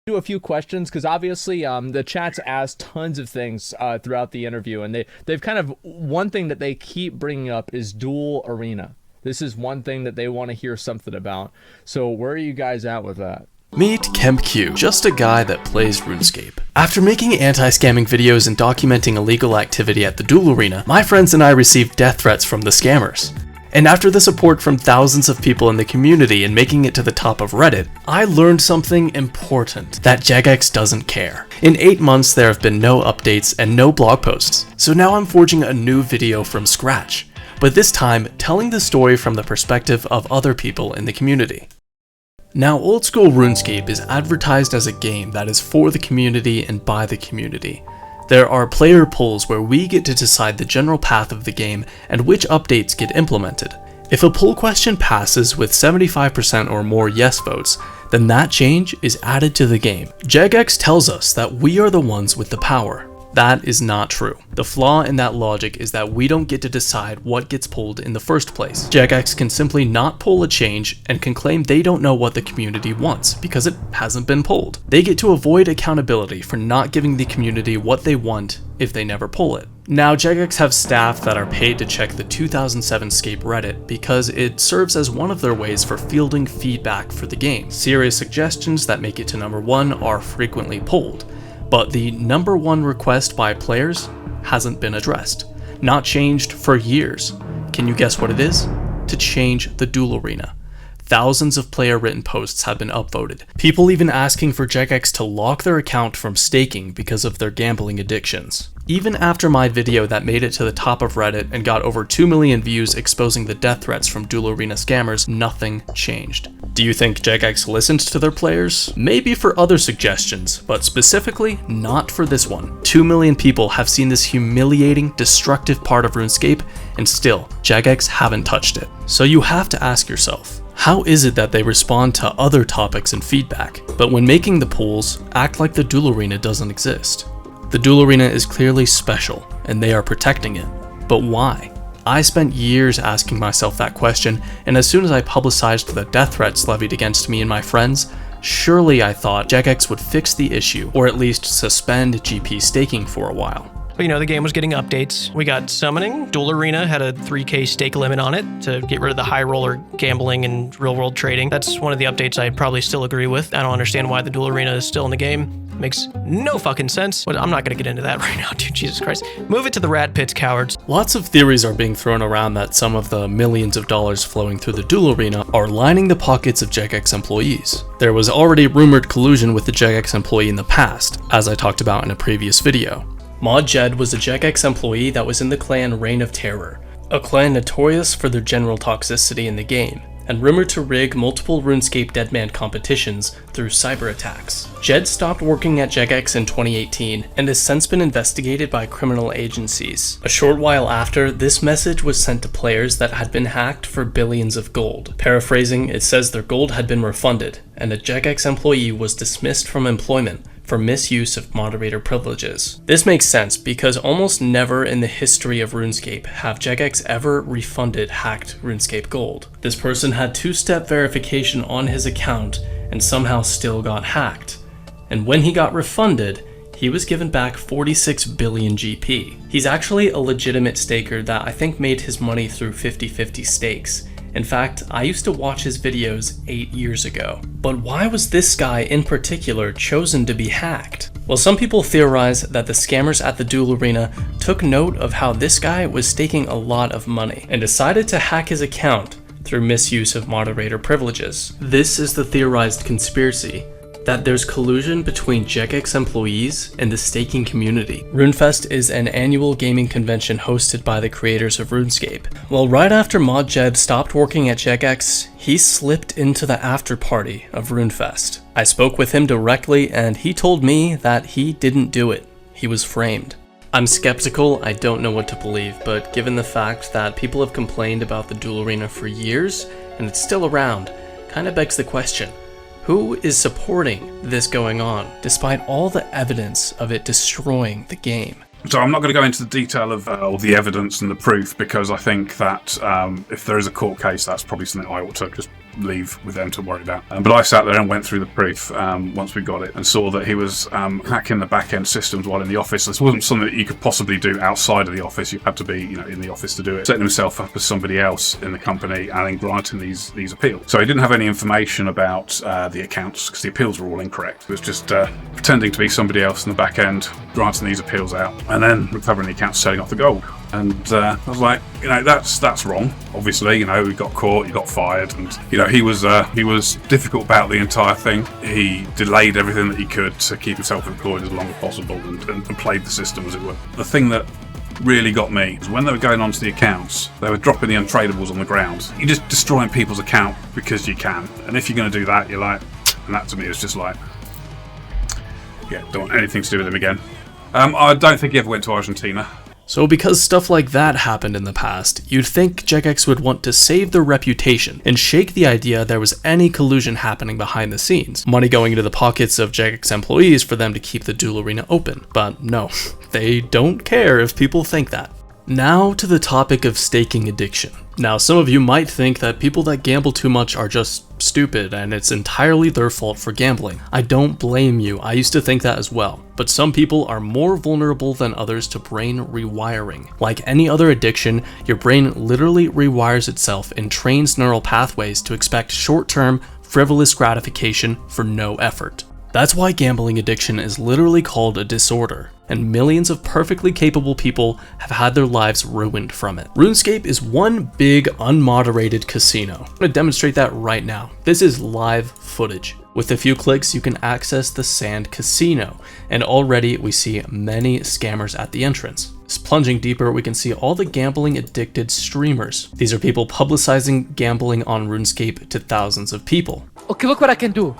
do a few questions because obviously the chat's asked tons of things throughout the interview, and they've kind of, one thing that they keep bringing up is Duel Arena. This is one thing that they want to hear something about. So where are you guys at with that? Meet KempQ, just a guy that plays RuneScape. After making anti-scamming videos and documenting illegal activity at the Duel Arena, my friends and I received death threats from the scammers. And after the support from thousands of people in the community and making it to the top of Reddit, I learned something important, that Jagex doesn't care. In 8 months there have been no updates and no blog posts, so now I'm forging a new video from scratch, but this time telling the story from the perspective of other people in the community. Now, old school RuneScape is advertised as a game that is for the community and by the community. There are player polls where we get to decide the general path of the game and which updates get implemented. If a poll question passes with 75% or more yes votes, then that change is added to the game. Jagex tells us that we are the ones with the power. That is not true. The flaw in that logic is that we don't get to decide what gets pulled in the first place. Jagex can simply not pull a change and can claim they don't know what the community wants because it hasn't been pulled. They get to avoid accountability for not giving the community what they want if they never pull it. Now, Jagex have staff that are paid to check the 2007 Scape Reddit because it serves as one of their ways for fielding feedback for the game. Serious suggestions that make it to number 1 are frequently pulled. But the number 1 request by players hasn't been addressed. Not changed for years. Can you guess what it is? To change the Duel Arena. Thousands of player-written posts have been upvoted. People even asking for Jagex to lock their account from staking because of their gambling addictions. Even after my video that made it to the top of Reddit and got over 2 million views exposing the death threats from Duel Arena scammers, nothing changed. Do you think Jagex listened to their players? Maybe for other suggestions, but specifically not for this one. 2 million people have seen this humiliating, destructive part of RuneScape, and still, Jagex haven't touched it. So you have to ask yourself, how is it that they respond to other topics and feedback, but when making the polls, act like the Duel Arena doesn't exist? The Duel Arena is clearly special, and they are protecting it. But why? I spent years asking myself that question, and as soon as I publicized the death threats levied against me and my friends, surely I thought Jagex would fix the issue, or at least suspend GP staking for a while. But, the game was getting updates. We got summoning. Duel Arena had a 3K stake limit on it to get rid of the high roller gambling and real world trading. That's one of the updates I probably still agree with. I don't understand why the Duel Arena is still in the game. Makes no fucking sense. But I'm not going to get into that right now, dude. Jesus Christ. Move it to the rat pits, cowards. Lots of theories are being thrown around that some of the millions of dollars flowing through the Duel Arena are lining the pockets of Jagex employees. There was already rumored collusion with the Jagex employee in the past, as I talked about in a previous video. Mod Jed was a Jagex employee that was in the clan Reign of Terror, a clan notorious for their general toxicity in the game, and rumored to rig multiple RuneScape Deadman competitions through cyber attacks. Jed stopped working at Jagex in 2018 and has since been investigated by criminal agencies. A short while after, this message was sent to players that had been hacked for billions of gold. Paraphrasing, it says their gold had been refunded, and a Jagex employee was dismissed from employment for misuse of moderator privileges. This makes sense because almost never in the history of RuneScape have Jagex ever refunded hacked RuneScape gold. This person had 2-step verification on his account and somehow still got hacked. And when he got refunded, he was given back 46 billion GP. He's actually a legitimate staker that I think made his money through 50-50 stakes. In fact, I used to watch his videos 8 years ago. But why was this guy in particular chosen to be hacked? Well, some people theorize that the scammers at the Duel Arena took note of how this guy was staking a lot of money and decided to hack his account through misuse of moderator privileges. This is the theorized conspiracy, that there's collusion between Jagex employees and the staking community. RuneFest is an annual gaming convention hosted by the creators of RuneScape. Well, right after Mod Jed stopped working at Jagex, he slipped into the after party of RuneFest. I spoke with him directly and he told me that he didn't do it. He was framed. I'm skeptical, I don't know what to believe, but given the fact that people have complained about the Duel Arena for years and it's still around, kinda begs the question. Who is supporting this going on, despite all the evidence of it destroying the game? So I'm not going to go into the detail of all the evidence and the proof, because I think that if there is a court case, that's probably something I ought to just leave with them to worry about. But I sat there and went through the proof once we got it and saw that he was hacking the back-end systems while in the office. This wasn't something that you could possibly do outside of the office. You had to be, in the office to do it. Setting himself up as somebody else in the company and then granting these appeals. So he didn't have any information about the accounts because the appeals were all incorrect. It was just pretending to be somebody else in the back end, granting these appeals out, and then recovering the accounts, selling off the gold. And I was like, that's wrong. Obviously, he got caught, he got fired, and he was difficult about the entire thing. He delayed everything that he could to keep himself employed as long as possible, and played the system, as it were. The thing that really got me was when they were going onto the accounts, they were dropping the untradables on the ground. You're just destroying people's account because you can, and if you're going to do that, you're like, and that to me is just like, yeah, don't want anything to do with him again. I don't think he ever went to Argentina. So because stuff like that happened in the past, you'd think Jagex would want to save their reputation and shake the idea there was any collusion happening behind the scenes, money going into the pockets of Jagex employees for them to keep the Duel Arena open. But no, they don't care if people think that. Now to the topic of staking addiction. Now some of you might think that people that gamble too much are just stupid and it's entirely their fault for gambling. I don't blame you, I used to think that as well. But some people are more vulnerable than others to brain rewiring. Like any other addiction, your brain literally rewires itself and trains neural pathways to expect short-term, frivolous gratification for no effort. That's why gambling addiction is literally called a disorder, and millions of perfectly capable people have had their lives ruined from it. RuneScape is one big unmoderated casino. I'm going to demonstrate that right now. This is live footage. With a few clicks, you can access the Sand Casino, and already we see many scammers at the entrance. Plunging deeper, we can see all the gambling addicted streamers. These are people publicizing gambling on RuneScape to thousands of people. Okay, look what I can do.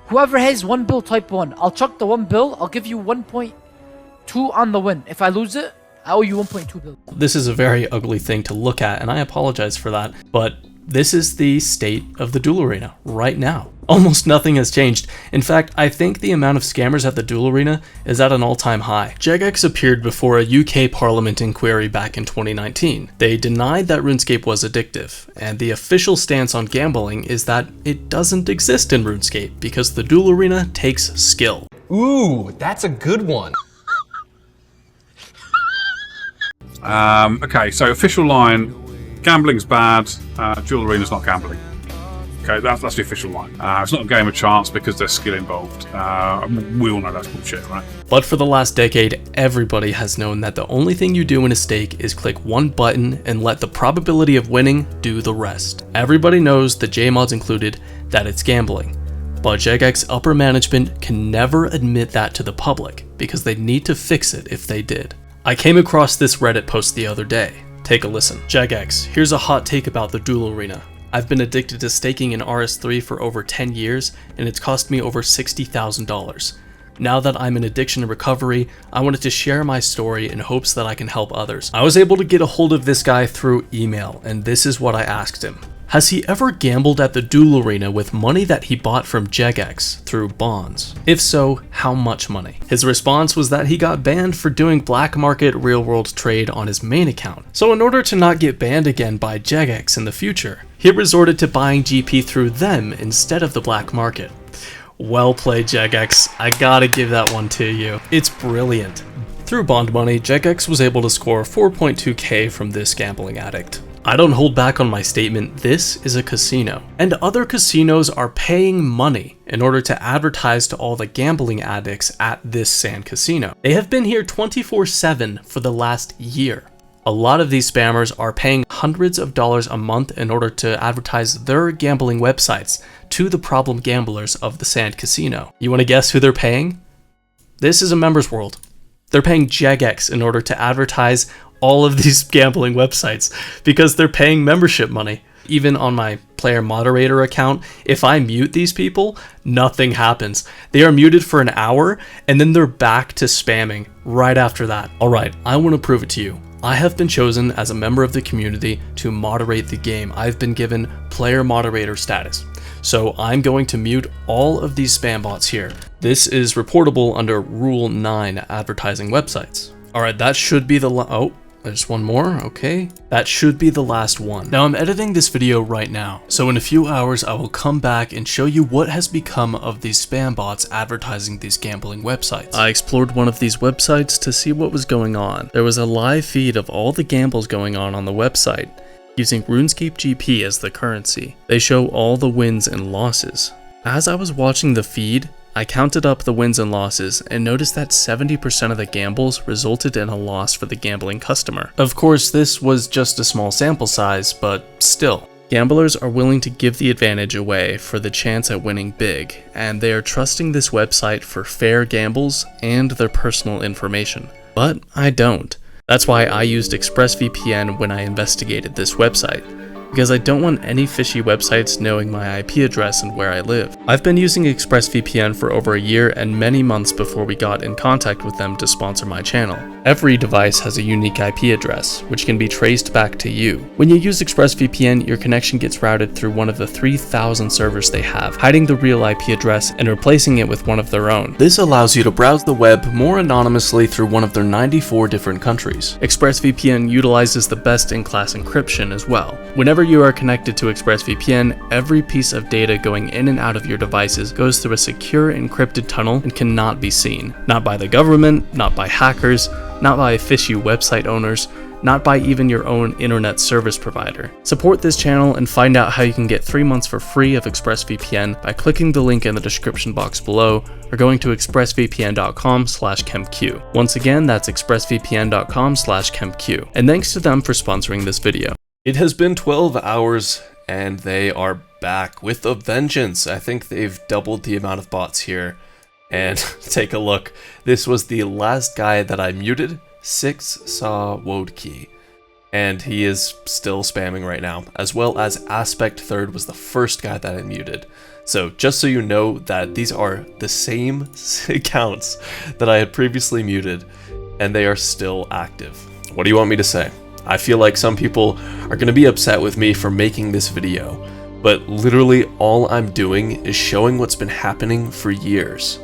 Whoever has 1 bill, type 1. I'll chuck the 1 bill. I'll give you 1.2 on the win. If I lose it, I owe you 1.2 bill. This is a very ugly thing to look at, and I apologize for that, but this is the state of the Duel Arena right now. Almost nothing has changed. In fact, I think the amount of scammers at the Duel Arena is at an all-time high. Jagex appeared before a UK Parliament inquiry back in 2019. They denied that RuneScape was addictive, and the official stance on gambling is that it doesn't exist in RuneScape because the Duel Arena takes skill. Ooh, that's a good one. Okay, so official line, gambling's bad, Duel Arena's not gambling. Okay, that's the official line. It's not a game of chance because there's skill involved. We all know that's bullshit, right? But for the last decade, everybody has known that the only thing you do in a stake is click one button and let the probability of winning do the rest. Everybody knows, the JMods included, that it's gambling. But Jagex upper management can never admit that to the public because they'd need to fix it if they did. I came across this Reddit post the other day. Take a listen. Jagex, here's a hot take about the Duel Arena. I've been addicted to staking in RS3 for over 10 years, and it's cost me over $60,000. Now that I'm in addiction recovery, I wanted to share my story in hopes that I can help others. I was able to get a hold of this guy through email, and this is what I asked him. Has he ever gambled at the Duel Arena with money that he bought from Jagex through bonds? If so, how much money? His response was that he got banned for doing black market real world trade on his main account. So in order to not get banned again by Jagex in the future, he resorted to buying GP through them instead of the black market. Well played, Jagex. I gotta give that one to you. It's brilliant. Through bond money, Jagex was able to score 4.2k from this gambling addict. I don't hold back on my statement, this is a casino. And other casinos are paying money in order to advertise to all the gambling addicts at this Sand Casino. They have been here 24/7 for the last year. A lot of these spammers are paying hundreds of dollars a month in order to advertise their gambling websites to the problem gamblers of the Sand Casino. You want to guess who they're paying? This is a members world. They're paying Jagex in order to advertise all of these gambling websites because they're paying membership money. Even on my player moderator account, if I mute these people, nothing happens. They are muted for an hour and then they're back to spamming right after that. Alright, I want to prove it to you. I have been chosen as a member of the community to moderate the game. I've been given player moderator status. So I'm going to mute all of these spam bots here. This is reportable under Rule 9 advertising websites. Alright, that should be the there's one more, okay. That should be the last one. Now I'm editing this video right now, so in a few hours I will come back and show you what has become of these spam bots advertising these gambling websites. I explored one of these websites to see what was going on. There was a live feed of all the gambles going on the website, using Runescape GP as the currency. They show all the wins and losses. As I was watching the feed, I counted up the wins and losses and noticed that 70% of the gambles resulted in a loss for the gambling customer. Of course, this was just a small sample size, but still. Gamblers are willing to give the advantage away for the chance at winning big, and they are trusting this website for fair gambles and their personal information. But I don't. That's why I used ExpressVPN when I investigated this website, because I don't want any fishy websites knowing my IP address and where I live. I've been using ExpressVPN for over a year and many months before we got in contact with them to sponsor my channel. Every device has a unique IP address, which can be traced back to you. When you use ExpressVPN, your connection gets routed through one of the 3,000 servers they have, hiding the real IP address and replacing it with one of their own. This allows you to browse the web more anonymously through one of their 94 different countries. ExpressVPN utilizes the best-in-class encryption as well. Whenever you are connected to ExpressVPN, every piece of data going in and out of your devices goes through a secure encrypted tunnel and cannot be seen. Not by the government, not by hackers, not by fishy website owners, not by even your own internet service provider. Support this channel and find out how you can get 3 months for free of ExpressVPN by clicking the link in the description box below or going to expressvpn.com/KempQ. Once again, that's expressvpn.com/KempQ. And thanks to them for sponsoring this video. It has been 12 hours and they are back with a vengeance. I think they've doubled the amount of bots here. And take a look. This was the last guy that I muted, 6saw Wodkey. And he is still spamming right now, as well as Aspect Third was the first guy that I muted. So just so you know that these are the same accounts that I had previously muted, and they are still active. What do you want me to say? I feel like some people are going to be upset with me for making this video, but literally all I'm doing is showing what's been happening for years.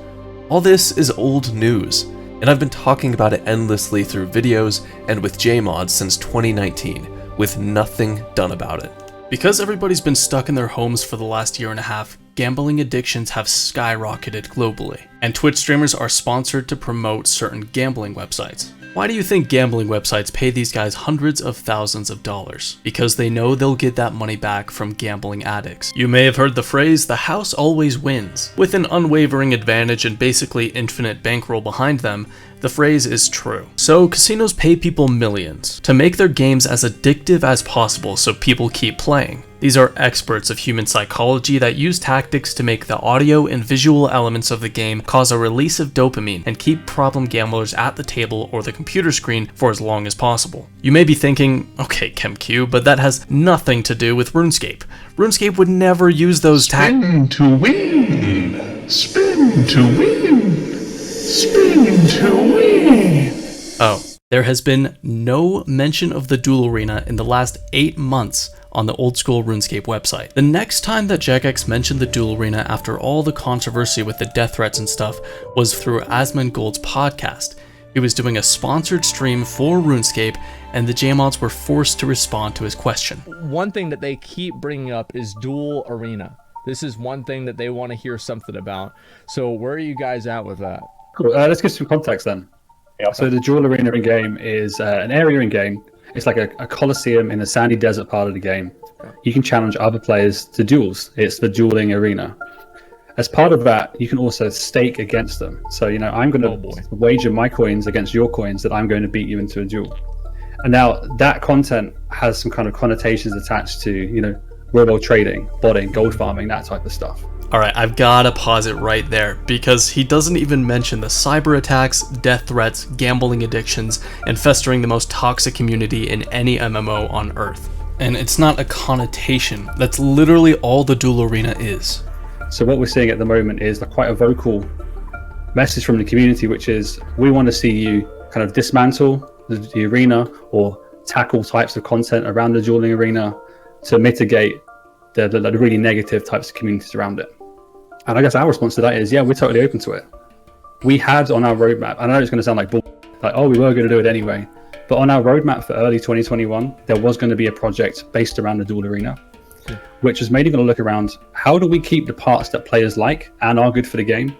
All this is old news, and I've been talking about it endlessly through videos and with JMods since 2019, with nothing done about it. Because everybody's been stuck in their homes for the last year and a half, gambling addictions have skyrocketed globally, and Twitch streamers are sponsored to promote certain gambling websites. Why do you think gambling websites pay these guys hundreds of thousands of dollars? Because they know they'll get that money back from gambling addicts. You may have heard the phrase, the house always wins. With an unwavering advantage and basically infinite bankroll behind them, the phrase is true. So casinos pay people millions to make their games as addictive as possible so people keep playing. These are experts of human psychology that use tactics to make the audio and visual elements of the game cause a release of dopamine and keep problem gamblers at the table or the computer screen for as long as possible. You may be thinking, okay KempQ, but that has nothing to do with RuneScape. RuneScape would never use those tactics. Spin to win! Spin to win! Spin to win! Oh, there has been no mention of the Duel Arena in the last 8 months on the old school RuneScape website. The next time that Jagex mentioned the Duel Arena after all the controversy with the death threats and stuff was through Asmongold's podcast. He was doing a sponsored stream for RuneScape and the JMods were forced to respond to his question. One thing that they keep bringing up is Duel Arena. This is one thing that they want to hear something about. So where are you guys at with that? Cool. Let's give some context then. Yeah. So the Duel Arena in game is an area in game. It's like a coliseum in the sandy desert part of the game. You can challenge other players to duels. It's the dueling arena. As part of that, you can also stake against them. So, you know, I'm going to wager my coins against your coins that I'm going to beat you into a duel. And now that content has some kind of connotations attached to, you know, real-world trading, botting, gold farming, that type of stuff. Alright, I've gotta pause it right there, because he doesn't even mention the cyber attacks, death threats, gambling addictions, and festering the most toxic community in any MMO on Earth. And it's not a connotation, that's literally all the Duel Arena is. So what we're seeing at the moment is quite a vocal message from the community, which is, we want to see you kind of dismantle the arena or tackle types of content around the dueling arena to mitigate the really negative types of communities around it. And I guess our response to that is, yeah, we're totally open to it. We had on our roadmap, I know it's going to sound like bull, like, oh, we were going to do it anyway. But on our roadmap for early 2021, there was going to be a project based around the Duel Arena, which is mainly going to look around how do we keep the parts that players like and are good for the game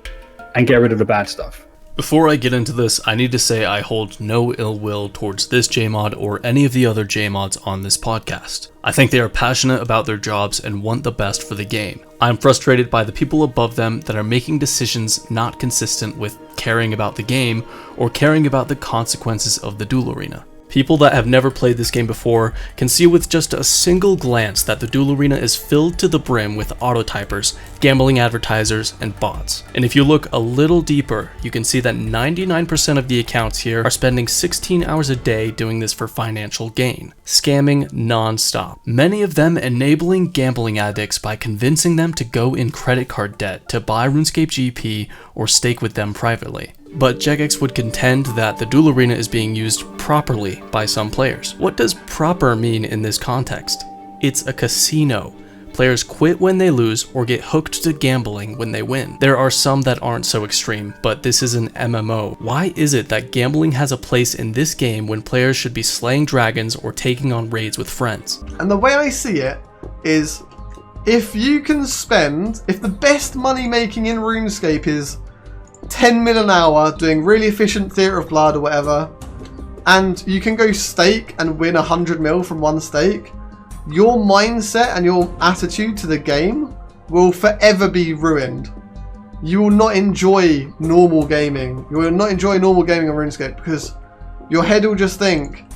and get rid of the bad stuff. Before I get into this, I need to say I hold no ill will towards this JMod or any of the other JMods on this podcast. I think they are passionate about their jobs and want the best for the game. I'm frustrated by the people above them that are making decisions not consistent with caring about the game or caring about the consequences of the Duel Arena. People that have never played this game before can see with just a single glance that the Duel Arena is filled to the brim with autotypers, gambling advertisers, and bots. And if you look a little deeper, you can see that 99% of the accounts here are spending 16 hours a day doing this for financial gain, scamming non-stop. Many of them enabling gambling addicts by convincing them to go in credit card debt to buy RuneScape GP or stake with them privately. But Jagex would contend that the Duel Arena is being used properly by some players. What does proper mean in this context? It's a casino. Players quit when they lose or get hooked to gambling when they win. There are some that aren't so extreme, but this is an MMO. Why is it that gambling has a place in this game when players should be slaying dragons or taking on raids with friends? And the way I see it is, if the best money making in RuneScape is 10 mil an hour doing really efficient Theatre of Blood or whatever, and you can go stake and win 100 mil from one stake, your mindset and your attitude to the game will forever be ruined. You will not enjoy normal gaming. You will not enjoy normal gaming on RuneScape because your head will just think,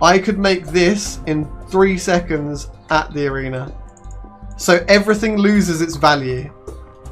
I could make this in 3 seconds at the arena. So everything loses its value,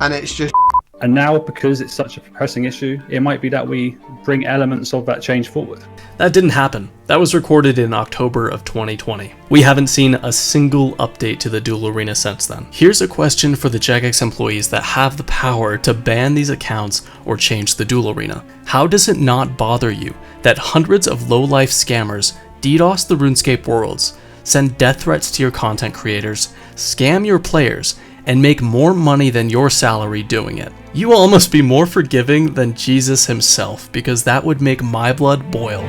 and it's just. And now, because it's such a pressing issue, it might be that we bring elements of that change forward. That didn't happen. That was recorded in October of 2020. We haven't seen a single update to the Duel Arena since then. Here's a question for the Jagex employees that have the power to ban these accounts or change the Duel Arena. How does it not bother you that hundreds of low-life scammers DDoS the RuneScape worlds, send death threats to your content creators, scam your players, and make more money than your salary doing it? You will almost be more forgiving than Jesus himself, because that would make my blood boil.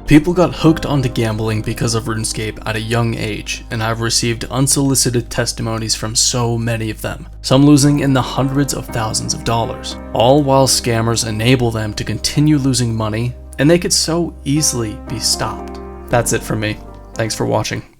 People got hooked onto gambling because of RuneScape at a young age, and I've received unsolicited testimonies from so many of them, some losing in the hundreds of thousands of dollars, all while scammers enable them to continue losing money, and they could so easily be stopped. That's it from me. Thanks for watching.